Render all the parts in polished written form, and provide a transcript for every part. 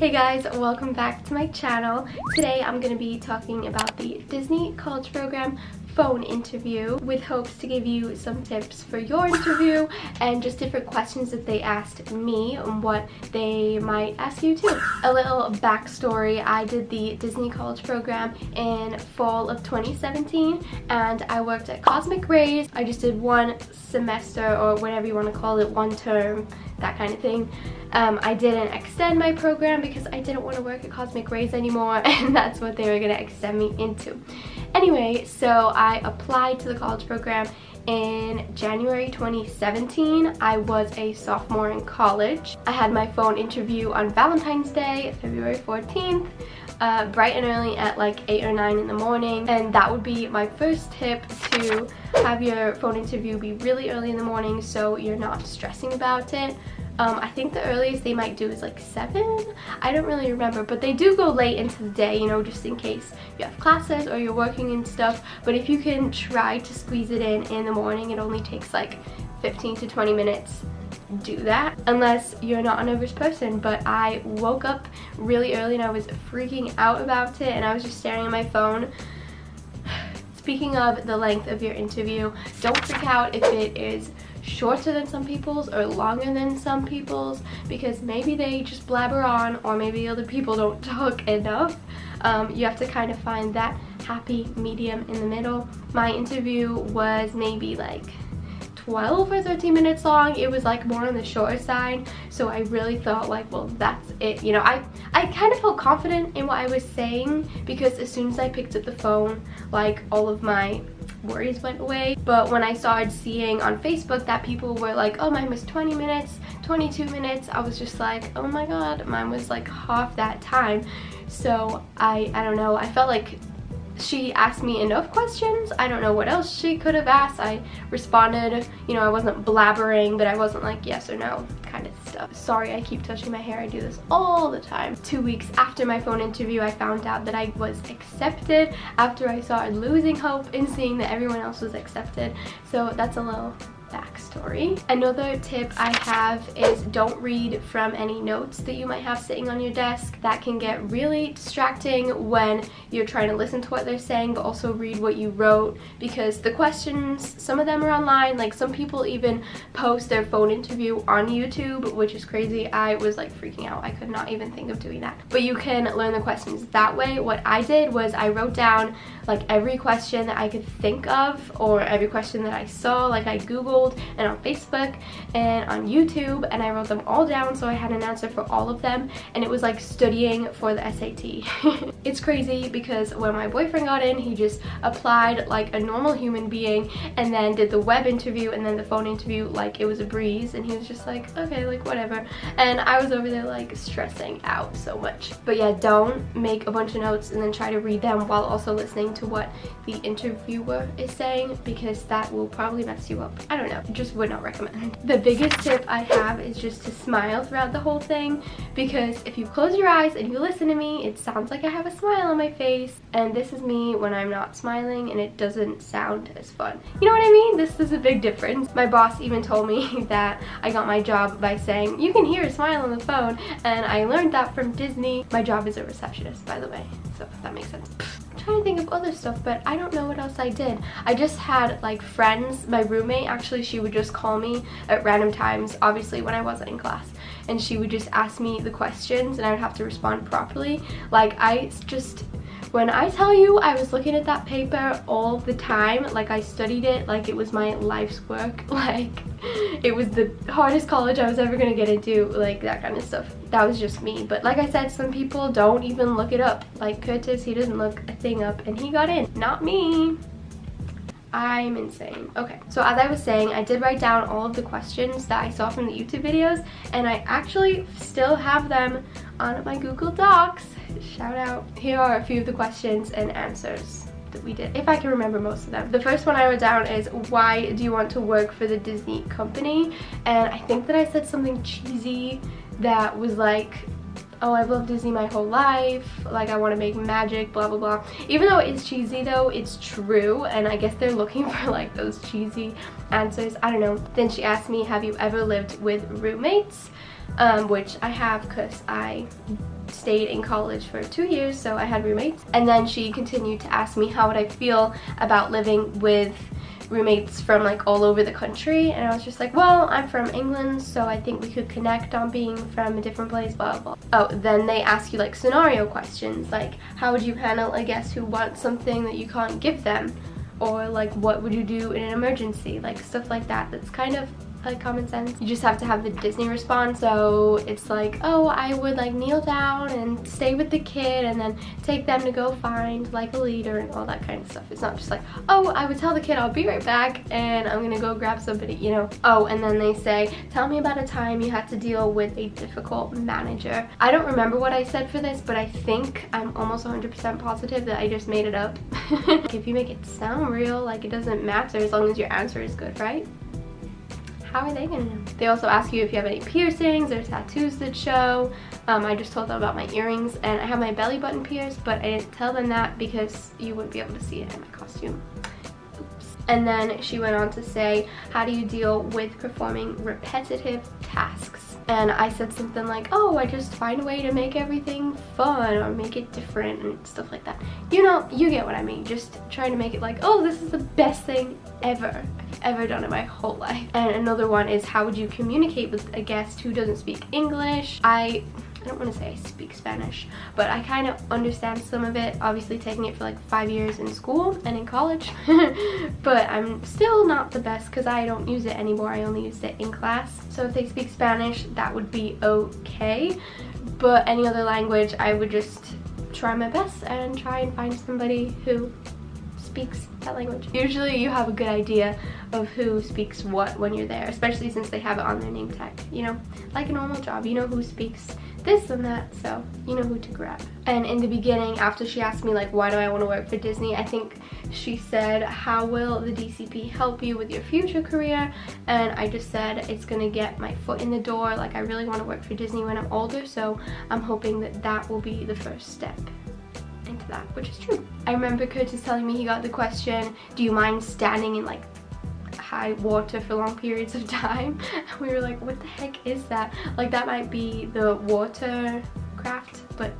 Hey guys, welcome back to my channel. Today I'm going to be talking about the Disney College Program phone interview with hopes to give you some tips for your interview and just different questions that they asked me and what they might ask you too. A little backstory: I did the Disney College Program in fall of 2017 and I worked at Cosmic Rays. I just did one semester, or whatever you want to call it, one term, that kind of thing. I didn't extend my program because I didn't want to work at Cosmic Rays anymore, and that's what they were going to extend me into. Anyway, so I applied to the college program in January 2017. I was a sophomore in college. I had my phone interview on Valentine's Day, February 14th, bright and early at like 8 or 9 in the morning. And that would be my first tip, to have your phone interview be really early in the morning so you're not stressing about it. I think the earliest they might do is like 7. I don't really remember, but they do go late into the day, you know, just in case you have classes or you're working and stuff. But if you can try to squeeze it in the morning, it only takes like 15 to 20 minutes. Do that, unless you're not a nervous person. But I woke up really early and I was freaking out about it, and I was just staring at my phone. Speaking of the length of your interview, don't freak out if it is shorter than some people's or longer than some people's, because maybe they just blabber on, or maybe other people don't talk enough. You have to kind of find that happy medium in the middle. My interview was maybe like 12 or 13 minutes long. It was like more on the shorter side, so I really thought like, well, that's it, you know. I kind of felt confident in what I was saying, because as soon as I picked up the phone, like, all of my worries went away. But when I started seeing on Facebook that people were like, oh, mine was 20 minutes, 22 minutes, I was just like, oh my god, mine was like half that time. So I don't know, I felt like she asked me enough questions. I don't know what else she could have asked. I responded, you know, I wasn't blabbering, but I wasn't like yes or no kind of stuff. Sorry, I keep touching my hair. I do this all the time. 2 weeks after my phone interview, I found out that I was accepted, after I started losing hope in seeing that everyone else was accepted. So that's a little backstory. Another tip I have is don't read from any notes that you might have sitting on your desk. That can get really distracting when you're trying to listen to what they're saying, but also read what you wrote, because the questions, some of them are online. Like, some people even post their phone interview on YouTube, which is crazy. I was like freaking out. I could not even think of doing that. But you can learn the questions that way. What I did was I wrote down like every question that I could think of, or every question that I saw. Like, I googled and on Facebook and on YouTube, and I wrote them all down so I had an answer for all of them, and it was like studying for the SAT. It's crazy because when my boyfriend got in, he just applied like a normal human being and then did the web interview and then the phone interview like it was a breeze, and he was just like, okay, like whatever. And I was over there like stressing out so much. But yeah, don't make a bunch of notes and then try to read them while also listening to what the interviewer is saying, because that will probably mess you up. I don't know, just would not recommend. The biggest tip I have is just to smile throughout the whole thing, because if you close your eyes and you listen to me, it sounds like I have a smile on my face, and this is me when I'm not smiling, and it doesn't sound as fun. You know what I mean? This is a big difference. My boss even told me that I got my job by saying, you can hear a smile on the phone, and I learned that from Disney. My job is a receptionist, by the way, so if that makes sense. I'm trying to think of other stuff, but I don't know what else I did. I just had like friends. My roommate, actually, she would just call me at random times, obviously when I wasn't in class, and she would just ask me the questions and I would have to respond properly. Like, when I tell you I was looking at that paper all the time, like I studied it like it was my life's work, like it was the hardest college I was ever gonna get into, like that kind of stuff. That was just me. But like I said, some people don't even look it up. Like Curtis, he doesn't look a thing up and he got in. Not me. I'm insane. Okay, so as I was saying, I did write down all of the questions that I saw from the YouTube videos, and I actually still have them on my Google Docs. Shout out. Here are a few of the questions and answers that we did, if I can remember most of them. The first one I wrote down is, why do you want to work for the Disney company? And I think that I said something cheesy that was like, oh, I've loved Disney my whole life, like I want to make magic, blah blah blah. Even though it's cheesy though, it's true, and I guess they're looking for like those cheesy answers. I don't know. Then she asked me, have you ever lived with roommates? which I have because I stayed in college for 2 years, so I had roommates. And then she continued to ask me how would I feel about living with roommates from like all over the country, and I was just like, well, I'm from England, so I think we could connect on being from a different place, blah blah. Oh, then they ask you like scenario questions, like how would you handle a guest who wants something that you can't give them, or like what would you do in an emergency, like stuff like that. That's kind of like common sense. You just have to have the Disney response. So it's like, oh, I would like kneel down and stay with the kid and then take them to go find like a leader and all that kind of stuff. It's not just like, oh, I would tell the kid I'll be right back and I'm gonna go grab somebody, you know. Oh, and then they say, tell me about a time you had to deal with a difficult manager. I don't remember what I said for this, but I think I'm almost 100% positive that I just made it up. If you make it sound real, like it doesn't matter as long as your answer is good, right? How are they gonna know? They also ask you if you have any piercings or tattoos that show. I just told them about my earrings, and I have my belly button pierced, but I didn't tell them that because you wouldn't be able to see it in my costume. Oops. And then she went on to say, how do you deal with performing repetitive tasks? And I said something like, oh, I just find a way to make everything fun or make it different and stuff like that. You know, you get what I mean. Just trying to make it like, oh, this is the best thing ever I've ever done in my whole life. And another one is, how would you communicate with a guest who doesn't speak English? I don't want to say I speak Spanish, but I kind of understand some of it, obviously taking it for like 5 years in school and in college. But I'm still not the best because I don't use it anymore. I only used it in class. So if they speak Spanish, that would be okay. But any other language, I would just try my best and try and find somebody who speaks that language. Usually you have a good idea of who speaks what when you're there, especially since they have it on their name tag, you know, like a normal job. You know who speaks this and that, so you know who to grab. And in the beginning, after she asked me like, why do I want to work for Disney, I think she said, how will the DCP help you with your future career? And I just said, it's gonna get my foot in the door. Like, I really want to work for Disney when I'm older, so I'm hoping that that will be the first step into that, which is true. I remember Curtis telling me he got the question, do you mind standing in like high water for long periods of time? And we were like, what the heck is that? Like, that might be the watercraft, but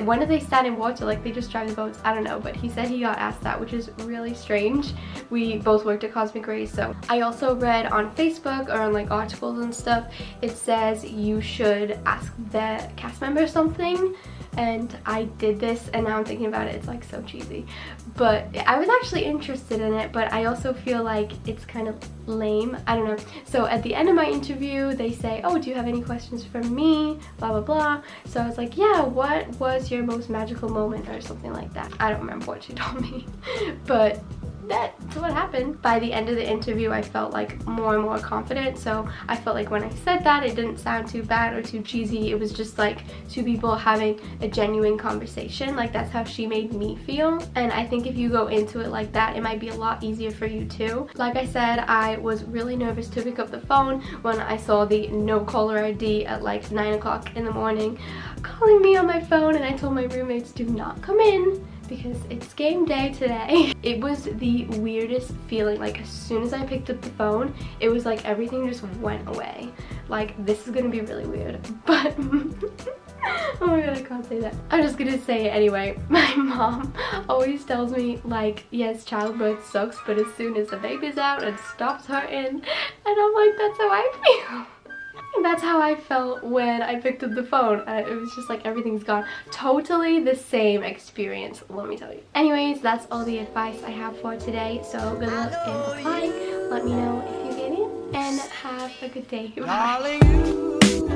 when do they stand in water? Like, they just drive the boats? I don't know, but he said he got asked that, which is really strange. We both worked at Cosmic Rays, so I also read on Facebook or on like articles and stuff, it says you should ask the cast member something. And I did this, and now I'm thinking about it, it's like so cheesy. But I was actually interested in it, but I also feel like it's kind of lame. I don't know. So at the end of my interview, they say, oh, do you have any questions for me? Blah, blah, blah. So I was like, yeah, what was your most magical moment or something like that? I don't remember what she told me, but that's what happened. By the end of the interview, I felt like more and more confident, so I felt like when I said that, it didn't sound too bad or too cheesy. It was just like two people having a genuine conversation. Like, that's how she made me feel, and I think if you go into it like that, it might be a lot easier for you too. Like I said, I was really nervous to pick up the phone when I saw the no caller ID at like 9 o'clock in the morning calling me on my phone, and I told my roommates, do not come in because it's game day today. It was the weirdest feeling. Like, as soon as I picked up the phone, it was like everything just went away. Like, this is gonna be really weird, but oh my god, I can't say that. I'm just gonna say it anyway. My mom always tells me like, yes, childbirth sucks, but as soon as the baby's out, it stops hurting. And I'm like, that's how I feel. And that's how I felt when I picked up the phone. It was just like everything's gone. Totally the same experience, let me tell you. Anyways, that's all the advice I have for today. So good luck in applying. Let me know if you get in, and have a good day. Bye.